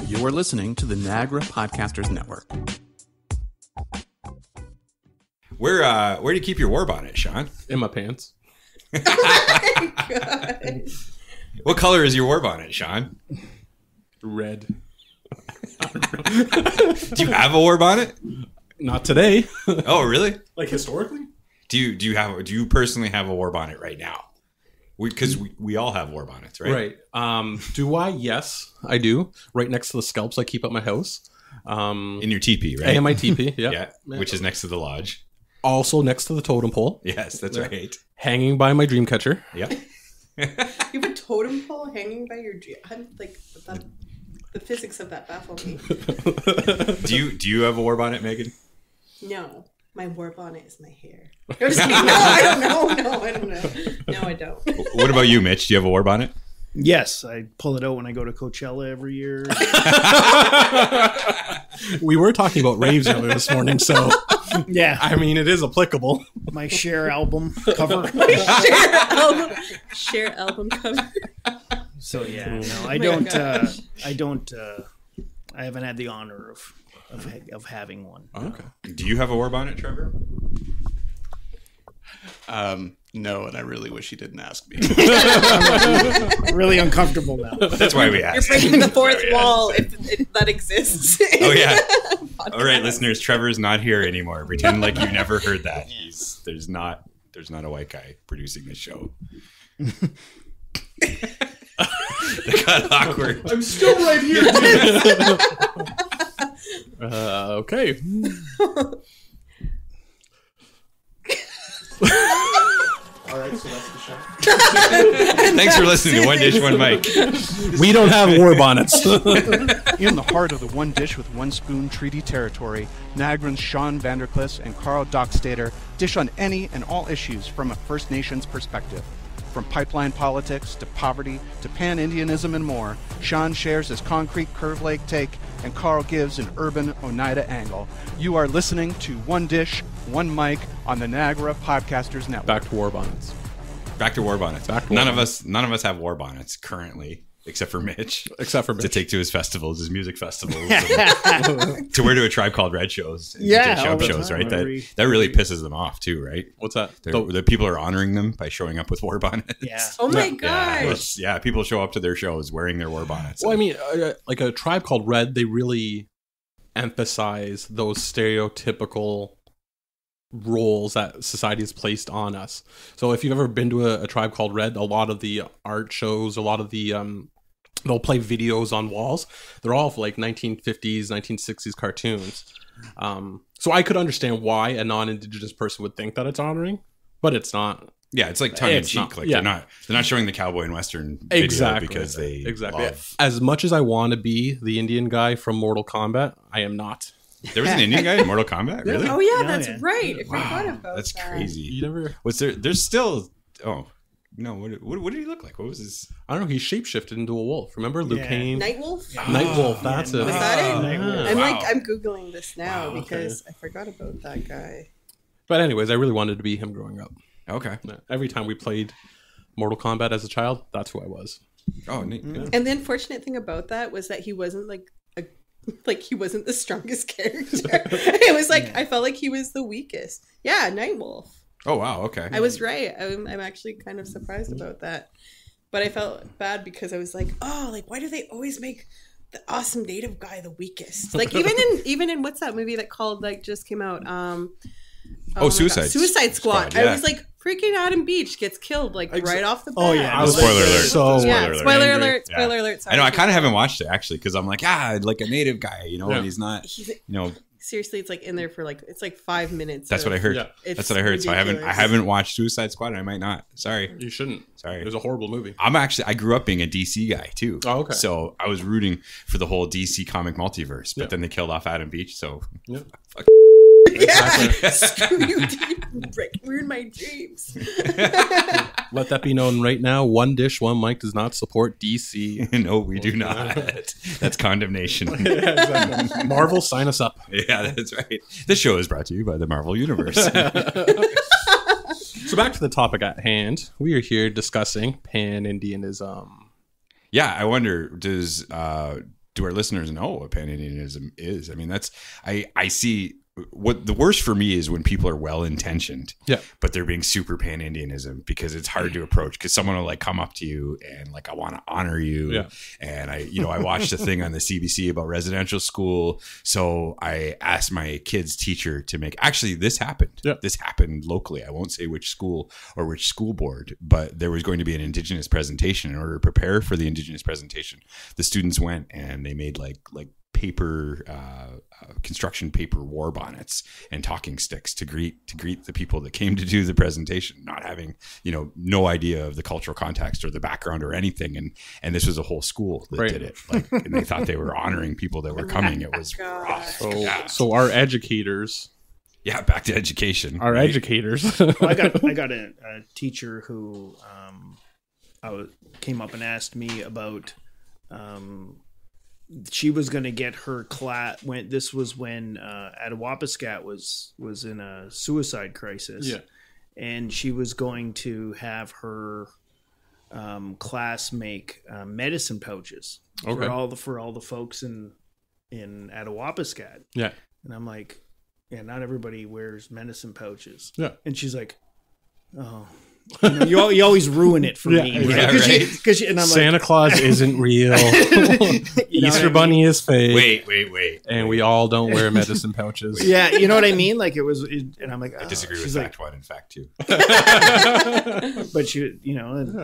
You are listening to the Niagara Podcasters Network. Where do you keep your war bonnet, Sean? In my pants. Oh my God. What color is your war bonnet, Sean? Red. Do you have a war bonnet? Not today. Oh, really? Like historically? Do you personally have a war bonnet right now? Because we all have war bonnets, right? Right. Do I? Yes, I do. Right next to the scalps I keep at my house. In your teepee, right? And my teepee, yeah. Yeah, which is next to the lodge. Also next to the totem pole. Yes, that's right. Hanging by my dream catcher. Yep. You have a totem pole hanging by your dream. Like the physics of that baffle me. Do you have a war bonnet, Megan? No, my war bonnet is my hair. No, I don't know. No, I don't know. No, I don't. What about you, Mitch? Do you have a war bonnet? Yes, I pull it out when I go to Coachella every year. We were talking about raves earlier this morning, so Yeah, I mean it is applicable. my Cher album cover. Share album cover. So yeah, no, I my don't. gosh. I haven't had the honor of having one. Okay. Do you have a war bonnet, Trevor? No, and I really wish you didn't ask me. Really uncomfortable now. That's why we You're asked. breaking the fourth wall if that exists. Oh yeah. All right, listeners. Trevor's not here anymore. Pretend like you never heard that. There's not a white guy producing this show. That got awkward. I'm still right here. Okay. All right, so that's the show. Thanks for listening to One Dish, One Mic. We don't have war bonnets. In the heart of the One Dish with One Spoon Treaty Territory, Niagarans Sean Vander Klis and Karl Dockstader dish on any and all issues from a First Nations perspective. From pipeline politics to poverty to Pan-Indianism and more, Sean shares his concrete Curve Lake take and Karl gives an urban Oneida angle. You are listening to One Dish, One Mic on the Niagara Podcasters Network. Back to war bonnets. Back to war bonnets. Back to none war of us have war bonnets currently, except for Mitch. Mitch. To take to his festivals, his music festivals, to wear to a Tribe Called Red shows, and Yeah, DJ all the shows, time. right? That really pisses them off too, right? What's that? The people are honoring them by showing up with war bonnets. Yeah. Oh my Yeah, gosh. people show up to their shows wearing their war bonnets. Well, I mean, like a Tribe Called Red, they really emphasize those stereotypical roles that society has placed on us. So if you've ever been to a Tribe Called Red, a lot of the art shows, a lot of the they'll play videos on walls. They're all like 1950s, 1960s cartoons. So I could understand why a non-Indigenous person would think that it's honoring, but it's not. Yeah, it's like tongue in cheek. not- Like yeah. they're not showing the cowboy and western video Exactly. because they love. As much as I want to be the Indian guy from Mortal Kombat, I am not. There was an Indian guy in Mortal Kombat, really? Oh yeah, Yeah, that's yeah. right. I forgot about That's that. crazy. You never. What's there? There's still. Oh no! What did he look like? What was his? I don't know. He shapeshifted into a wolf. Remember Liu Yeah. Kane? Nightwolf? Nightwolf. That's it. Was that it? Nightwolf. I'm Googling this now Wow, because I forgot about that guy. But anyways, I really wanted to be him growing up. Okay. Every time we played Mortal Kombat as a child, that's who I was. Oh, neat. And the unfortunate thing about that was that he wasn't he wasn't the strongest character. It was like I felt like he was the weakest. Yeah, Nightwolf. Oh wow. Okay. I was right. I'm actually kind of surprised about that. But I felt bad because I was like, oh, like why do they always make the awesome native guy the weakest? Like even in what's that movie that called like just came out? Oh, Suicide Suicide Squad. Squad, I yeah. was like, freaking Adam Beach gets killed like right off the bat. Oh, yeah. Spoiler alert. So Yeah, spoiler alert. Yeah. Spoiler alert. Sorry. I know. I kind of haven't watched it actually because I'm like, like a native guy, Yeah. and he's not, Seriously, it's like in there for like it's like 5 minutes. That's what I heard. Yeah. It's That's what I heard. So I ridiculous. haven't watched Suicide Squad, and I might not. Sorry. You shouldn't. Sorry. It was a horrible movie. I grew up being a DC guy too. Oh, okay. So I was rooting for the whole DC comic multiverse, but Yeah. then they killed off Adam Beach. So Yeah. Yeah. Screw you, dude. Ruin my dreams. Let that be known right now. One Dish, One Mic does not support DC. no, we do not. That's condemnation. Yeah, exactly. Marvel, sign us up. Yeah, that's right. This show is brought to you by the Marvel Universe. So back to the topic at hand. We are here discussing Pan-Indianism. Yeah, I wonder, do our listeners know what Pan-Indianism is? I mean, I see what the worst for me is when people are well-intentioned, but they're being super Pan-Indianism, because it's hard to approach, because someone will like come up to you and like, I want to honor you. And I watched a thing on the CBC about residential school. So I asked my kid's teacher to make, actually this happened. This happened locally. I won't say which school or which school board, but there was going to be an Indigenous presentation. In order to prepare for the Indigenous presentation, the students went and they made like paper, construction paper war bonnets and talking sticks to greet the people that came to do the presentation, not having, no idea of the cultural context or the background or anything. And this was a whole school that did it. Like, and they thought they were honoring people that were coming. It was rough. So our educators. Yeah, back to education. Our educators. I got a teacher who came up and asked me about. She was going to get her class when Attawapiskat was in a suicide crisis, and she was going to have her class make medicine pouches for all the folks in Attawapiskat. Yeah, and I'm like, yeah, not everybody wears medicine pouches. Yeah, and she's like, oh. You always ruin it for me. Yeah, right? Because and I'm Santa like, Claus isn't real. Easter Bunny is fake. Wait. And we all don't wear medicine pouches. Yeah, you know what I mean? Like and I'm like, I disagree with fact one and fact two. But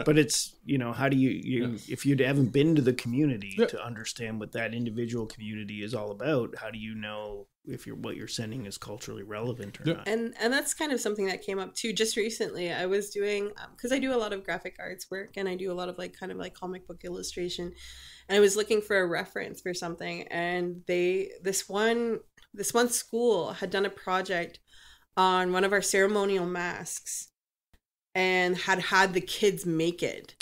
but it's, how do you if you haven't been to the community to understand what that individual community is all about, how do you know if what you're sending is culturally relevant or not? And that's kind of something that came up too just recently. I was doing, because I do a lot of graphic arts work and I do a lot of kind of comic book illustration, and I was looking for a reference for something, and this one school had done a project on one of our ceremonial masks and had the kids make it.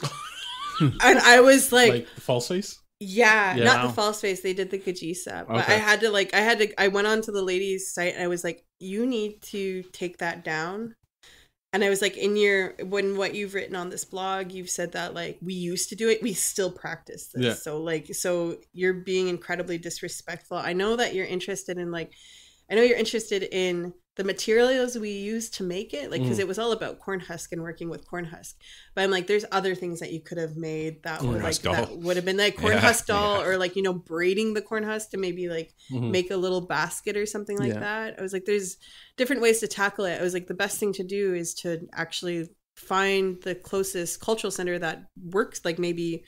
And I was like the false face? Yeah, not the false face. They did the Gajisa. But I went onto the ladies' site and I was like, you need to take that down. And I was like, what you've written on this blog, you've said that we used to do it. We still practice this. Yeah. So you're being incredibly disrespectful. I know that you're interested in the materials we use to make it, because it was all about corn husk and working with corn husk. But I'm like, there's other things that you could have made that would have been corn husk doll, or braiding the corn husk to maybe make a little basket or something like that. I was like, there's different ways to tackle it. I was like, the best thing to do is to actually find the closest cultural center that works, maybe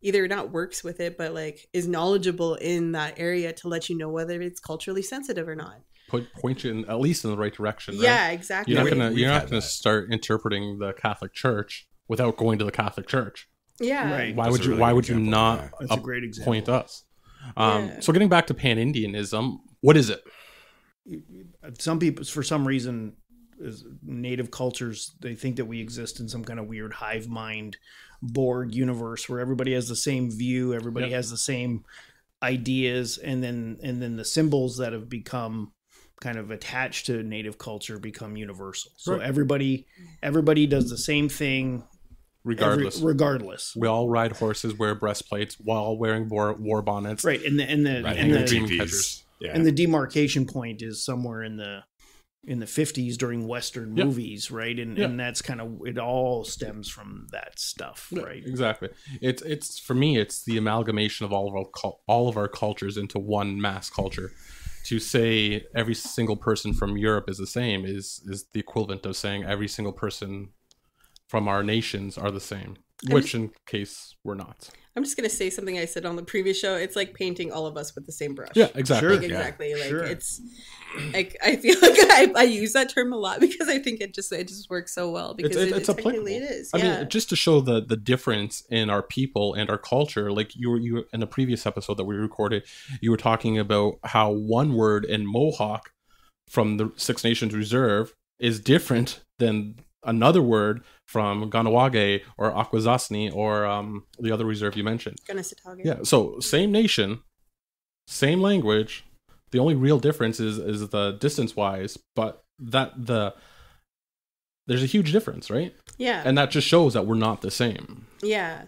either not works with it, but is knowledgeable in that area to let you know whether it's culturally sensitive or not. Point you at least in the right direction. Right? Yeah, exactly. You're not gonna start interpreting the Catholic Church without going to the Catholic Church. Yeah. Right. Why would you not That's a great example. Point us? So getting back to Pan-Indianism, what is it? Some people, for some reason, native cultures, they think that we exist in some kind of weird hive mind Borg universe where everybody has the same view, everybody has the same ideas, and then the symbols that have become kind of attached to native culture become universal. So everybody does the same thing regardless. We all ride horses, wear breastplates while wearing war bonnets. Right. And the demarcation point is somewhere in the 50s during Western movies, right? And that's kind of, it all stems from that stuff, right? Exactly. It's for me, it's the amalgamation of all of our cultures into one mass culture. To say every single person from Europe is the same is the equivalent of saying every single person from our nations are the same, which in case we're not. I'm just going to say something I said on the previous show. It's like painting all of us with the same brush. Yeah, exactly. Sure. Exactly. It's I feel like I use that term a lot because I think it just works so well because it's applicable. It is. I mean, just to show the difference in our people and our culture, like you in a previous episode that we recorded, you were talking about how one word in Mohawk from the Six Nations Reserve is different than another word from Ganawage or Akwesasne or the other reserve you mentioned. Ganasatawage. Yeah, so same nation, same language. The only real difference is the distance-wise, but there's a huge difference, right? Yeah. And that just shows that we're not the same. Yeah.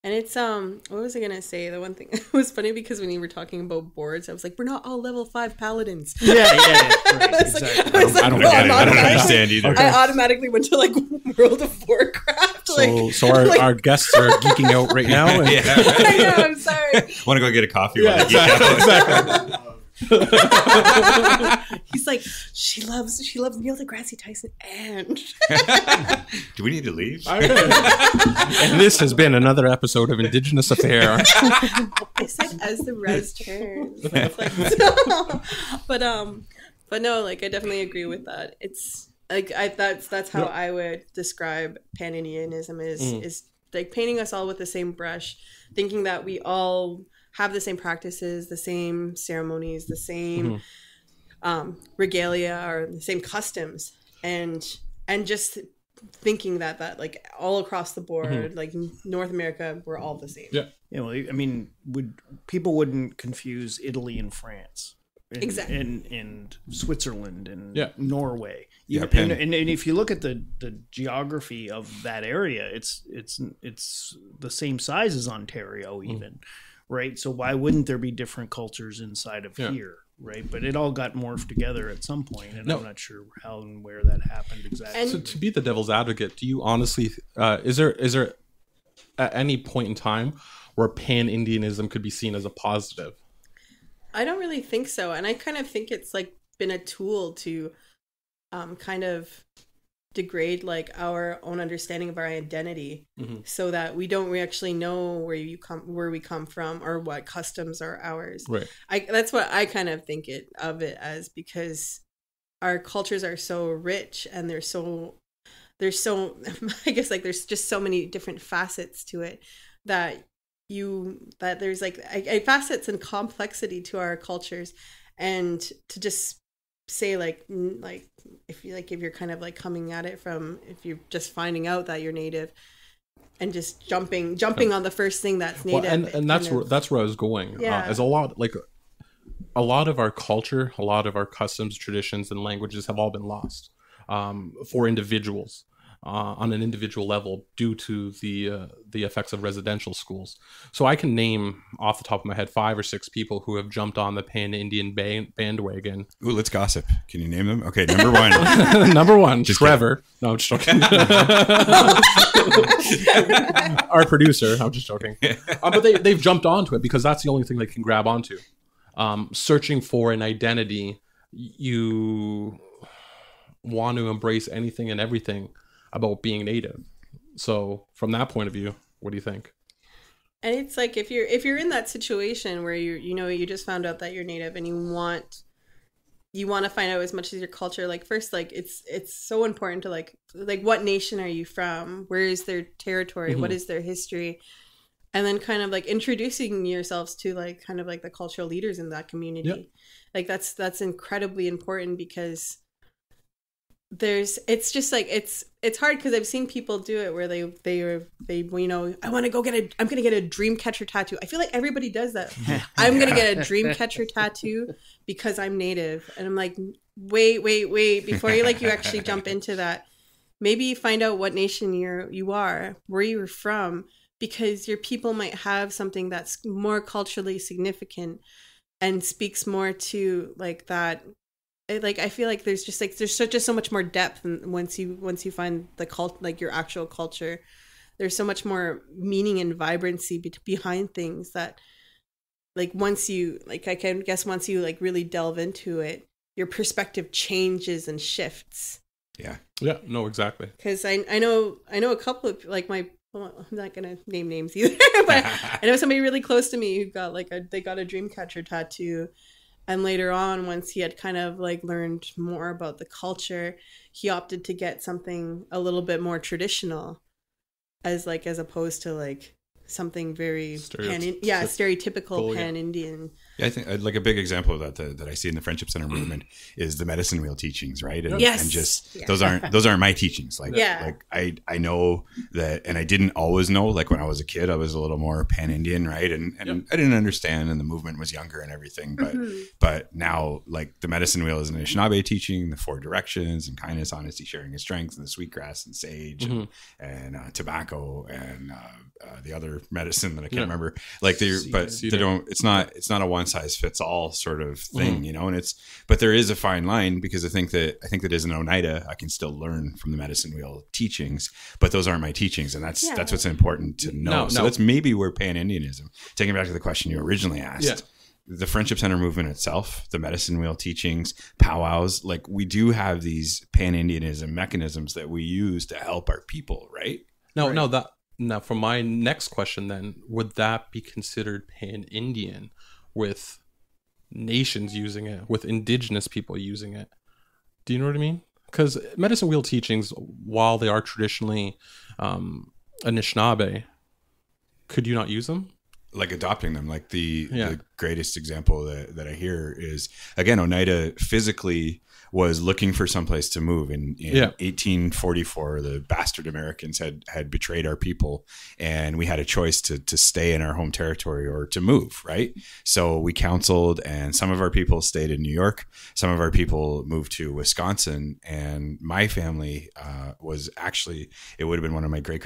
And it's what was I gonna say? The one thing it was funny because when you were talking about boards, I was like, we're not all level 5 paladins. Yeah. Right, exactly. I don't get it. I don't understand either. I automatically went to like World of Warcraft. So our guests are geeking out right now. And Yeah. I know. I'm sorry. Want to go get a coffee? Yeah, while they geek out? exactly. He's like, she loves Neil deGrasse Tyson and Do we need to leave? And this has been another episode of Indigenous Affair. I said as the res turns. But no, like I definitely agree with that. It's like that's how I would describe Pan-Indianism is like painting us all with the same brush, thinking that we all have the same practices, the same ceremonies, the same regalia or the same customs, and just thinking that like all across the board, like North America, we're all the same. Yeah. Well, I mean, people wouldn't confuse Italy and France, Exactly, and Switzerland and Norway. Yeah, and if you look at the geography of that area, it's the same size as Ontario, even. Right, so why wouldn't there be different cultures inside of here? Right, but it all got morphed together at some point, and I'm not sure how and where that happened exactly. So to be the devil's advocate, do you honestly is there at any point in time where Pan-Indianism could be seen as a positive? I don't really think so, and I kind of think it's like been a tool to kind of degrade like our own understanding of our identity, so that we actually know where we come from or what customs are ours. Right. That's what I kind of think of it as, because our cultures are so rich and there's so I guess like there's just so many different facets to it that there's like facets and complexity to our cultures, and to just say like if you're kind of like coming at it from, if you're just finding out that you're native and just jumping on the first thing that's native, and that's where I was going. As a lot of our culture, a lot of our customs, traditions, and languages have all been lost for individuals on an individual level due to the effects of residential schools. So I can name off the top of my head 5 or 6 people who have jumped on the Pan-Indian bandwagon. Ooh, let's gossip. Can you name them? Okay, number 1. Number 1, Just Trevor. Kidding. No, I'm just joking. Our producer. I'm just joking. But they've jumped onto it because that's the only thing they can grab onto. Searching for an identity, you want to embrace anything and everything about being native. So from that point of view, what do you think? And it's like if you're in that situation where you just found out that you're native and you want to find out as much as your culture, like first, like it's so important to like what nation are you from? Where is their territory? What is their history? And then kind of like introducing yourselves to like kind of like the cultural leaders in that community. Yep. Like that's incredibly important, because it's just like it's hard, because I've seen people do it where they I want to go I'm gonna get a dream catcher tattoo. I feel like everybody does that. I'm gonna get a dream catcher tattoo because I'm native, and I'm like, wait before you actually jump into that, maybe find out what nation you are, where you're from, because your people might have something that's more culturally significant and speaks more to like that. Like I feel like there's just so much more depth, and once you find the like your actual culture, there's so much more meaning and vibrancy behind things that like once you really delve into it, your perspective changes and shifts. Yeah no, exactly, because I know a couple of like I'm not gonna name names either, but I know somebody really close to me who got they got a dream catcher tattoo. And later on, once he had kind of like learned more about the culture, he opted to get something a little bit more traditional, as opposed to like something very stereotypical Pan-Indian. Yeah, I think like a big example of that I see in the Friendship Center movement is the medicine wheel teachings, right? And, Yes. and just those aren't my teachings. Like, like I know that, and I didn't always know. Like when I was a kid, I was a little more Pan-Indian, right? And I didn't understand, and the movement was younger and everything. But now, like the medicine wheel is an Anishinaabe teaching, the 4 directions, and kindness, honesty, sharing, and strength, and the sweetgrass and sage, and tobacco, and the other medicine that I can't remember. Like they don't. It's not a one size fits all sort of thing, you know. And but there is a fine line, because I think that as an Oneida, I can still learn from the medicine wheel teachings, but those aren't my teachings, and that's what's important to know. So that's maybe where Pan-Indianism, taking back to the question you originally asked, the Friendship Center movement itself, the medicine wheel teachings, powwows, like we do have these Pan-Indianism mechanisms that we use to help our people, right? Now, for my next question, then, would that be considered Pan-Indian with nations using it, with Indigenous people using it? Do you know what I mean? Because medicine wheel teachings, while they are traditionally Anishinaabe, could you not use them? Like adopting them, like the greatest example that I hear is, again, Oneida physically was looking for someplace to move in 1844. The bastard Americans had betrayed our people, and we had a choice to stay in our home territory or to move, right? So we counseled, and some of our people stayed in New York, some of our people moved to Wisconsin, and my family was actually, it would have been one of my great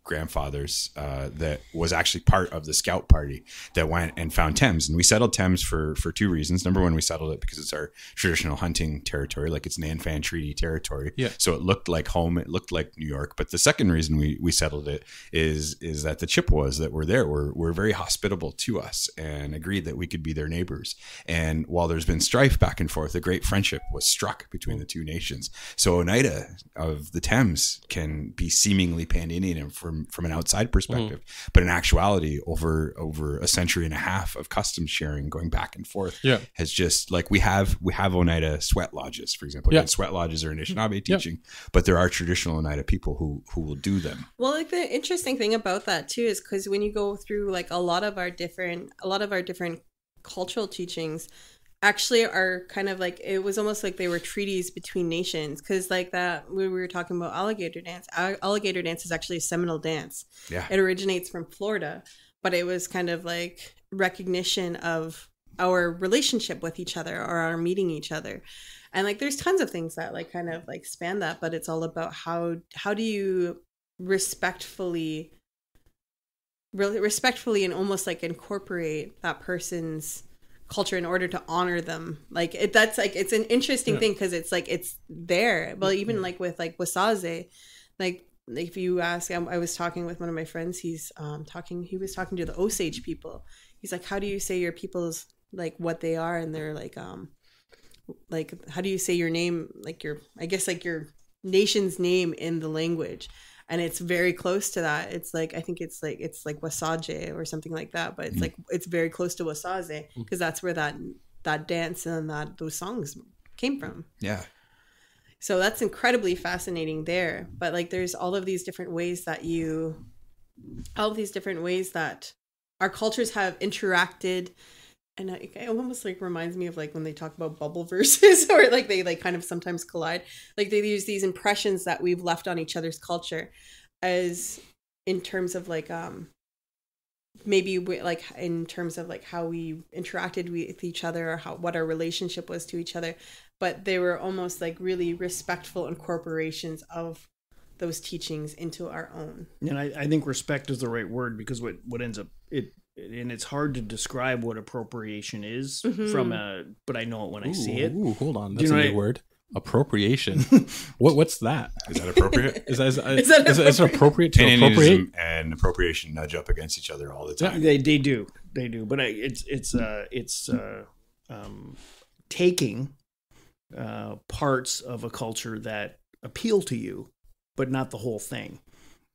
grandfathers that was actually part of the scout party that went and found Thames. And we settled Thames for 2 reasons. Number one, we settled it because it's our traditional hunting territory, like it's Nan Fan Treaty territory. Yeah. So it looked like home, it looked like New York. But the second reason we settled it is that the Chippewas that were there were very hospitable to us and agreed that we could be their neighbors. And while there's been strife back and forth, a great friendship was struck between the 2 nations. So Oneida of the Thames can be seemingly Pan-Indian from an outside perspective, but in actuality, over a century and a half of customs sharing going back and forth, has just, like, we have Oneida sweat lodges, for example. Again, sweat lodges are Anishinaabe teaching, but there are traditional Oneida people who will do them. Well, like the interesting thing about that too is because when you go through like a lot of our different cultural teachings, actually are kind of like, it was almost like they were treaties between nations, because like that we were talking about alligator dance. Alligator dance is actually a Seminole dance. It originates from Florida, but it was kind of like recognition of our relationship with each other, or our meeting each other. And like there's tons of things that like kind of like span that, but it's all about how do you respectfully and almost like incorporate that person's culture in order to honor them. Like that's like, it's an interesting thing, because it's like it's there. Well, even like with like Wasaze, like if you ask, I was talking with one of my friends, he was talking to the Osage people. He's like, how do you say your people's like what they are? And they're like how do you say your name, like your, I guess like your nation's name in the language? And it's very close to that. It's like, I think it's like Wasaje or something like that, but it's like, it's very close to Wasaze, because that's where that dance and those songs came from. Yeah. So that's incredibly fascinating there. But like, there's all of these different ways that our cultures have interacted. And it almost like reminds me of like when they talk about bubble verses, or like they like kind of sometimes collide. Like they use these impressions that we've left on each other's culture as in terms of like maybe like in terms of like how we interacted with each other, or what our relationship was to each other. But they were almost like really respectful incorporations of those teachings into our own. And I think respect is the right word, because what ends up and it's hard to describe what appropriation is but I know it when I see it. Ooh, hold on. That's a new word. Appropriation. What's that? Is that appropriate? Is it appropriate to appropriate? And appropriation nudge up against each other all the time. They do. But it's taking parts of a culture that appeal to you, but not the whole thing.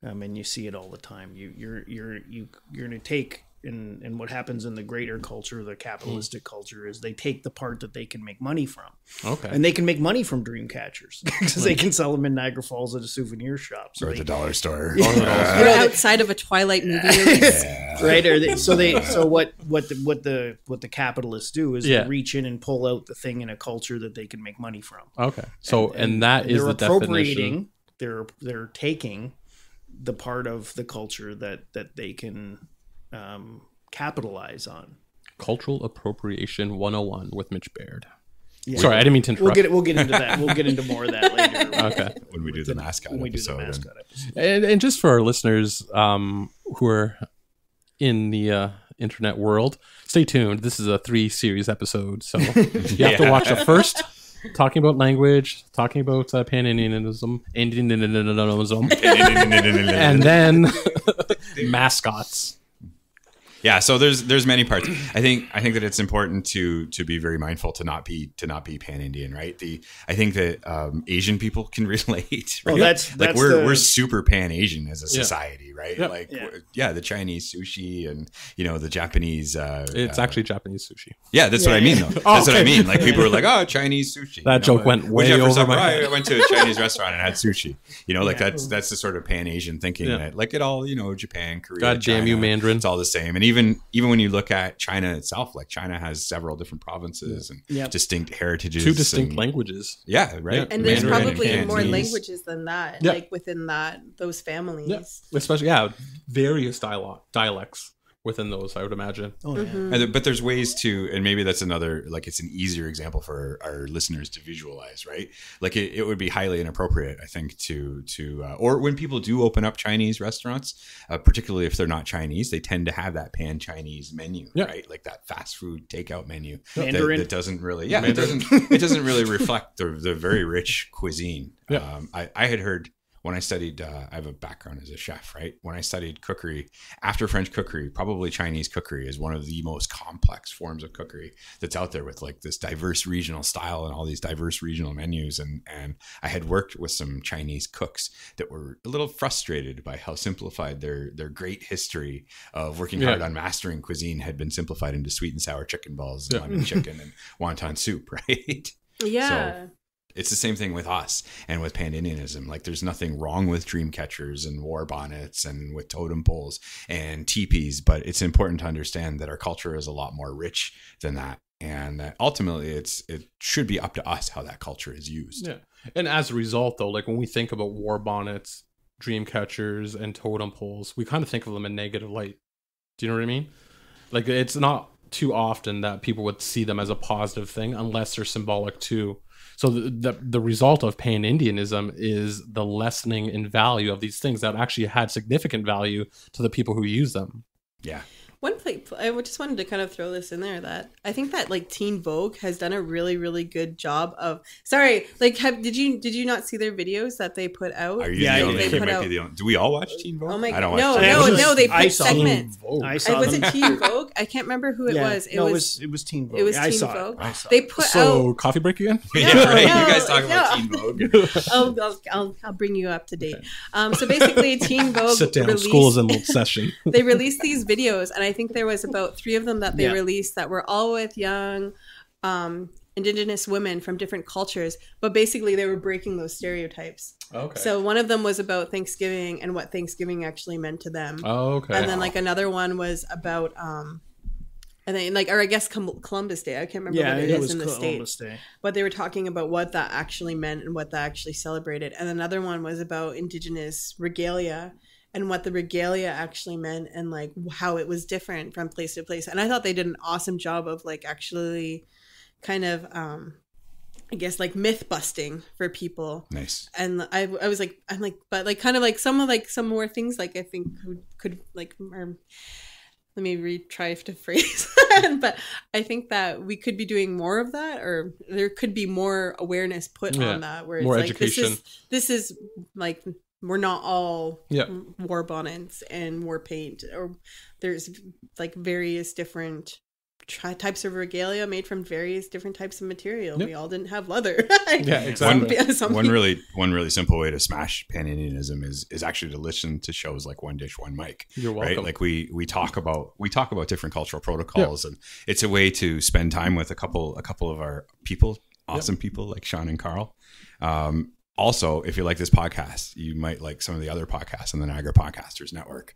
And you see it all the time. You're going to take and what happens in the greater culture, the capitalistic culture, is they take the part that they can make money from. Okay. And they can make money from dream catchers because they can sell them in Niagara Falls at a souvenir shop. So or at the dollar store. Or outside of a Twilight movie release. Right? So what the capitalists do is they reach in and pull out the thing in a culture that they can make money from. Okay. So and that is the definition. They're taking the part of the culture that they can capitalize on. Cultural Appropriation 101 with Mitch Baird. Yeah. Sorry, I didn't mean to interrupt. We'll get into that. We'll get into more of that later. Okay. When we do the mascot episode. And just for our listeners who are in the internet world, stay tuned. This is a 3-series episode, so you have to watch the first, talking about language, talking about Pan-Indianism, and then mascots. Yeah, so there's many parts. I think that it's important to be very mindful to not be pan-Indian, right? I think that Asian people can relate. Right? Oh, that's we're super pan-Asian as a society, right? Yeah. The Chinese sushi and the Japanese. It's actually Japanese sushi. Yeah, that's what I mean though. That's what I mean. Like people are like, oh, Chinese sushi. That joke went way over my head. I went to a Chinese restaurant and had sushi. That's the sort of pan-Asian thinking that like it all Japan, Korea, God damn China, you, Mandarin. It's all the same. And even when you look at China itself, like China has several different provinces and distinct heritages. 2 distinct languages. Yeah, right. Yeah. And there's Mandarin probably and more Cantonese. languages than that, Yeah. like within those families. Yeah. Especially, various dialects within those, I would imagine. Oh, yeah. Mm-hmm. But there's ways to, and maybe that's another, like it's an easier example for our listeners to visualize, right? Like it would be highly inappropriate, I think, or when people do open up Chinese restaurants, particularly if they're not Chinese, they tend to have that pan-Chinese menu, right? Like that fast food takeout menu that doesn't really, it doesn't really reflect the very rich cuisine. Yeah. I had heard, when I studied, I have a background as a chef, right? When I studied cookery, after French cookery, probably Chinese cookery is one of the most complex forms of cookery that's out there with like this diverse regional style and all these diverse regional menus. And I had worked with some Chinese cooks that were a little frustrated by how simplified their great history of working hard on mastering cuisine had been simplified into sweet and sour chicken balls and lemon chicken and wonton soup, right? Yeah. So, it's the same thing with us and with Pan-Indianism. Like there's nothing wrong with dream catchers and war bonnets and with totem poles and teepees, but it's important to understand that our culture is a lot more rich than that. And that ultimately it should be up to us how that culture is used. Yeah. And as a result though, like when we think about war bonnets, dream catchers and totem poles, we kind of think of them in negative light. Do you know what I mean? Like it's not too often that people would see them as a positive thing unless they're symbolic too. So the result of Pan-Indianism is the lessening in value of these things that actually had significant value to the people who use them. Yeah. One plate, I just wanted to kind of throw this in there that I think that like Teen Vogue has done a really, really good job of. Sorry, like did you not see their videos that they put out? Are you the only? Do we all watch Teen Vogue? Oh my I don't God. watch No, they put segments. I saw Was it Teen Vogue? I can't remember who it was. It was Teen Vogue. It was I Teen saw Vogue. it. They put So out. coffee break again? Yeah, right. You guys talk about Teen Vogue. I'll bring you up to date. So basically, Teen Vogue Sit down. released, School is in session. They released these videos, and I think there was about 3 of them that they released that were all with young Indigenous women from different cultures, but basically they were breaking those stereotypes. Okay. So one of them was about Thanksgiving and what Thanksgiving actually meant to them. Oh, okay. And then like another one was about and then like, or I guess Columbus Day. I can't remember what it is in the States. Day. But they were talking about what that actually meant and what that actually celebrated. And another one was about Indigenous regalia and what the regalia actually meant and like how it was different from place to place. And I thought they did an awesome job of like actually kind of I guess like myth busting for people. Nice. And I was like, I'm like, but like kind of like some more things like I think could like, or let me retry to phrase that. But I think that we could be doing more of that, or there could be more awareness put on that. Where it's more like, education. This is like, we're not all Yeah. war bonnets and war paint, or there's like various different types of regalia made from various different types of material. Yep. We all didn't have leather. Yeah, exactly. One really simple way to smash Pan-Indianism is actually to listen to shows like One Dish, One Mic. You're welcome. Right? Like we talk about different cultural protocols, and it's a way to spend time with a couple of our people, awesome people like Sean and Karl. Also, if you like this podcast, you might like some of the other podcasts on the Niagara Podcasters Network.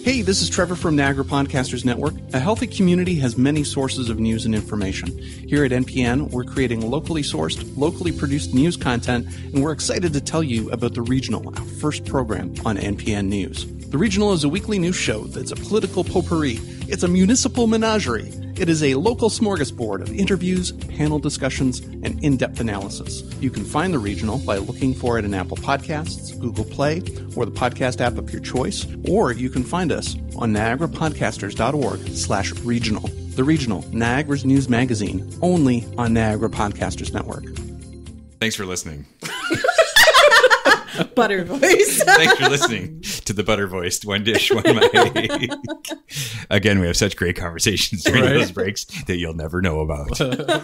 Hey, this is Trevor from Niagara Podcasters Network. A healthy community has many sources of news and information. Here at NPN, we're creating locally sourced, locally produced news content, and we're excited to tell you about The Regional, our first program on NPN News. The Regional is a weekly news show that's a political potpourri. It's a municipal menagerie. It is a local smorgasbord of interviews, panel discussions, and in-depth analysis. You can find The Regional by looking for it in Apple Podcasts, Google Play, or the podcast app of your choice, or you can find us on niagarapodcasters.org/regional. The Regional, Niagara's news magazine, only on Niagara Podcasters Network. Thanks for listening. Butter voice. Thanks for listening to the butter voiced One Dish, One Mic. Again, we have such great conversations during those breaks that you'll never know about.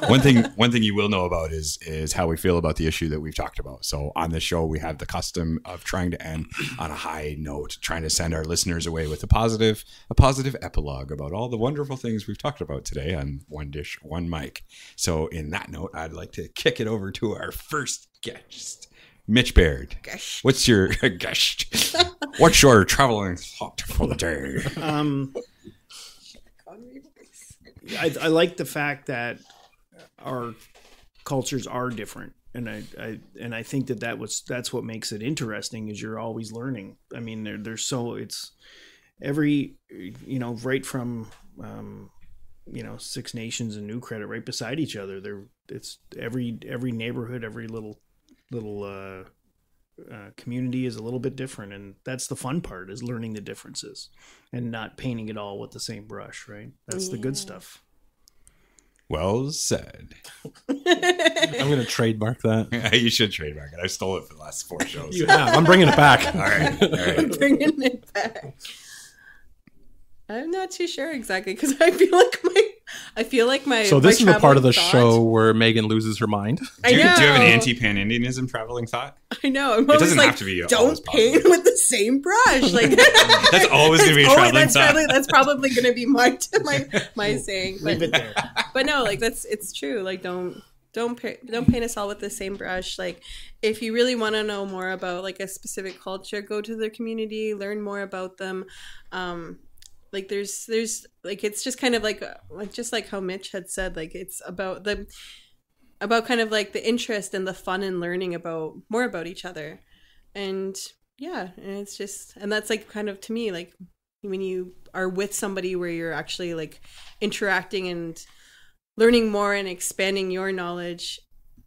One thing you will know about is how we feel about the issue that we've talked about. So on this show, we have the custom of trying to end on a high note, trying to send our listeners away with a positive epilogue about all the wonderful things we've talked about today on One Dish, One Mic. So in that note, I'd like to kick it over to our first guest. Mitch Baird, what's your what's your traveling thought for the day? I like the fact that our cultures are different, and I think that's what makes it interesting. Is you're always learning. I mean, it's every right from Six Nations and New Credit right beside each other. It's every neighborhood, every little community is a little bit different, and that's the fun part, is learning the differences and not painting it all with the same brush, right? That's the good stuff. Well said. I'm going to trademark that. You should trademark it. I stole it for the last 4 shows. You have. I'm bringing it back. All right. I'm bringing it back. I'm not too sure exactly, because I feel like my So this is the part of the thought, show where Megan loses her mind. Do you have an anti-Pan-Indianism traveling thought? I know. It doesn't have to be. Don't paint with the same brush. Like that's always going to be a traveling thought. That's probably going to be my saying. But, Leave it there. But no, like it's true. Like don't paint us all with the same brush. Like if you really want to know more about like a specific culture, go to their community, learn more about them. Like there's like, it's just kind of like just like how Mitch had said, like it's about kind of like the interest and the fun in learning more about each other. And yeah, and it's just, and that's like kind of, to me, like when you are with somebody where you're actually like interacting and learning more and expanding your knowledge,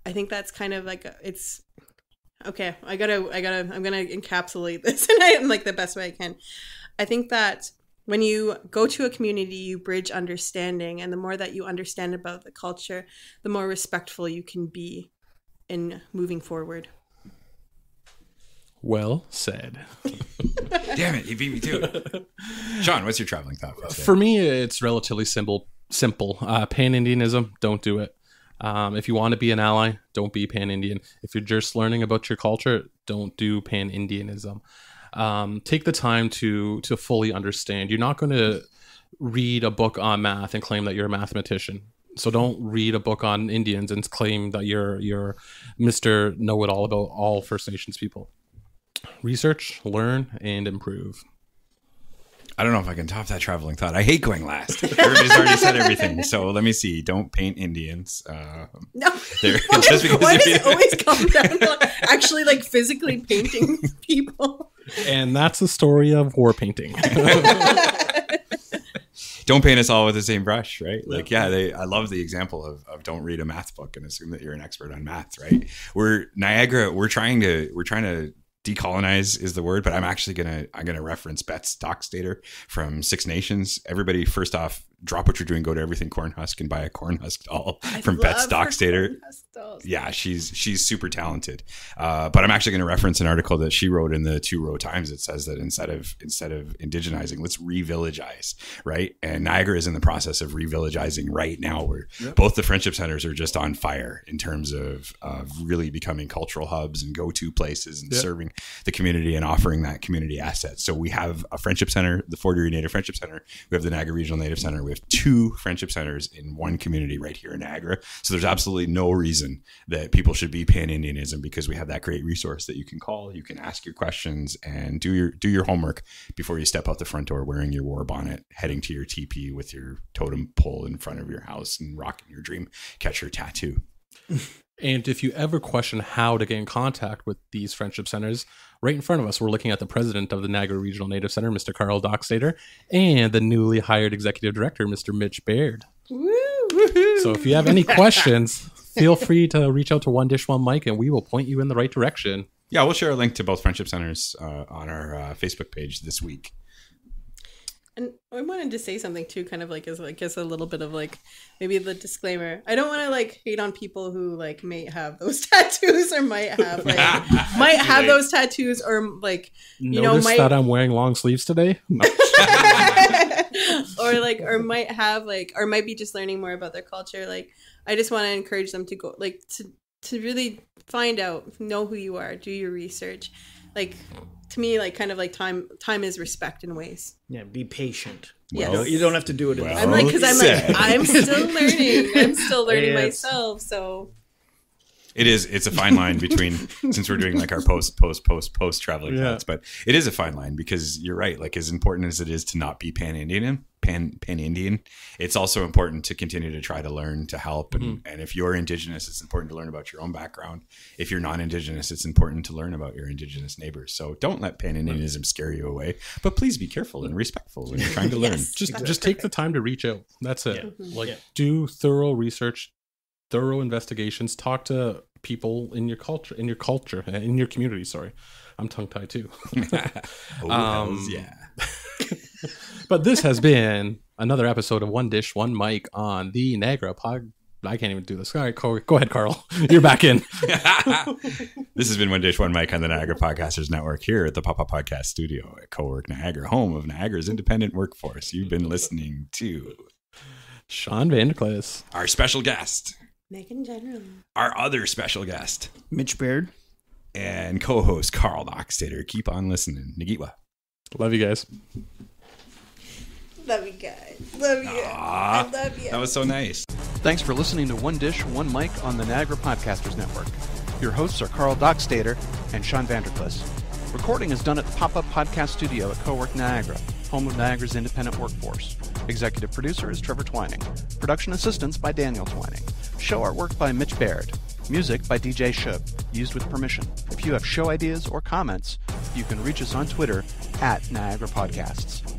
I think that's kind of like it's okay. I'm gonna encapsulate this and I am like the best way I can. I think that when you go to a community, you bridge understanding, and the more that you understand about the culture, the more respectful you can be in moving forward. Well said. Damn it, you beat me to it. Sean, what's your traveling thought for today? For me, it's relatively simple. Pan-Indianism, don't do it. If you want to be an ally, don't be Pan-Indian. If you're just learning about your culture, don't do Pan-Indianism. Take the time to fully understand. You're not going to read a book on math and claim that you're a mathematician. So don't read a book on Indians and claim that you're Mr. Know-it-all about all First Nations people. Research, learn, and improve. I don't know if I can top that traveling thought. I hate going last. Everybody's already said everything. So let me see. Don't paint Indians. No. Why does it always come down to actually like physically painting people? And that's the story of war painting. Don't paint us all with the same brush, right? Like, I love the example of don't read a math book and assume that you're an expert on math, right? We're trying to decolonize is the word, but I'm gonna reference Karl Dockstader from Six Nations. Everybody, first off, drop what you're doing, go to Everything Corn Husk and buy a corn husk doll from Beth Dockstader. Yeah, she's super talented. But I'm actually going to reference an article that she wrote in the Two Row Times. It says that instead of indigenizing, let's re-villagize, right? And Niagara is in the process of re-villagizing right now, where both the friendship centers are just on fire in terms of really becoming cultural hubs and go-to places and serving the community and offering that community asset. So we have a friendship center, the Fort Erie Native Friendship Center. We have the Niagara Regional Native Center. We have 2 friendship centers in one community right here in Niagara. So there's absolutely no reason that people should be Pan-Indianism, because we have that great resource that you can call, you can ask your questions, and do your homework before you step out the front door wearing your war bonnet, heading to your teepee with your totem pole in front of your house and rocking your dream catcher tattoo. And if you ever question how to get in contact with these friendship centers, right in front of us, we're looking at the president of the Niagara Regional Native Center, Mr. Karl Dockstader, and the newly hired executive director, Mr. Mitch Baird. Woo! So if you have any questions, feel free to reach out to One Dish, One Mic, and we will point you in the right direction. Yeah, we'll share a link to both friendship centers on our Facebook page this week. And I wanted to say something too, kind of like as a little bit of like maybe the disclaimer. I don't want to like hate on people who like may have those tattoos or might have those tattoos or like Notice that I'm wearing long sleeves today. or might be just learning more about their culture. Like I just want to encourage them to go like to really find out, know who you are, do your research. Like to me, like kind of like time is respect in ways. Yeah, be patient. Yes. You don't have to do it. I'm still learning. I'm still learning myself. So it's a fine line between, since we're doing like our post traveling thoughts, but it is a fine line, because you're right. Like as important as it is to not be Pan-Indian, it's also important to continue to try to learn, to help. And if you're Indigenous, it's important to learn about your own background. If you're non-Indigenous, it's important to learn about your Indigenous neighbors. So don't let Pan-Indianism scare you away, but please be careful and respectful when you're trying to learn. Just take the time to reach out. That's it. Do thorough research, thorough investigations, talk to people in your community. Sorry, I'm tongue-tied too. But this has been another episode of One Dish, One Mic on the Niagara Pod. I can't even do this. All right, go ahead, Karl. You're back in. This has been One Dish, One Mic on the Niagara Podcasters Network here at the Papa Podcast Studio at Co-Work Niagara, home of Niagara's independent workforce. You've been listening to Sean Vander Klis, our special guest, Megan General, our other special guest, Mitch Baird, and co-host Karl Dockstader. Keep on listening. Nagitwa. Love you guys. Love you guys. Love you. I love you. That was so nice. Thanks for listening to One Dish, One Mic on the Niagara Podcasters Network. Your hosts are Karl Dockstader and Sean Vander Klis. Recording is done at the Pop-Up Podcast Studio at Co-Work Niagara, home of Niagara's independent workforce. Executive producer is Trevor Twining. Production assistance by Daniel Twining. Show artwork by Mitch Baird. Music by DJ Shub, used with permission. If you have show ideas or comments, you can reach us on Twitter at Niagara Podcasts.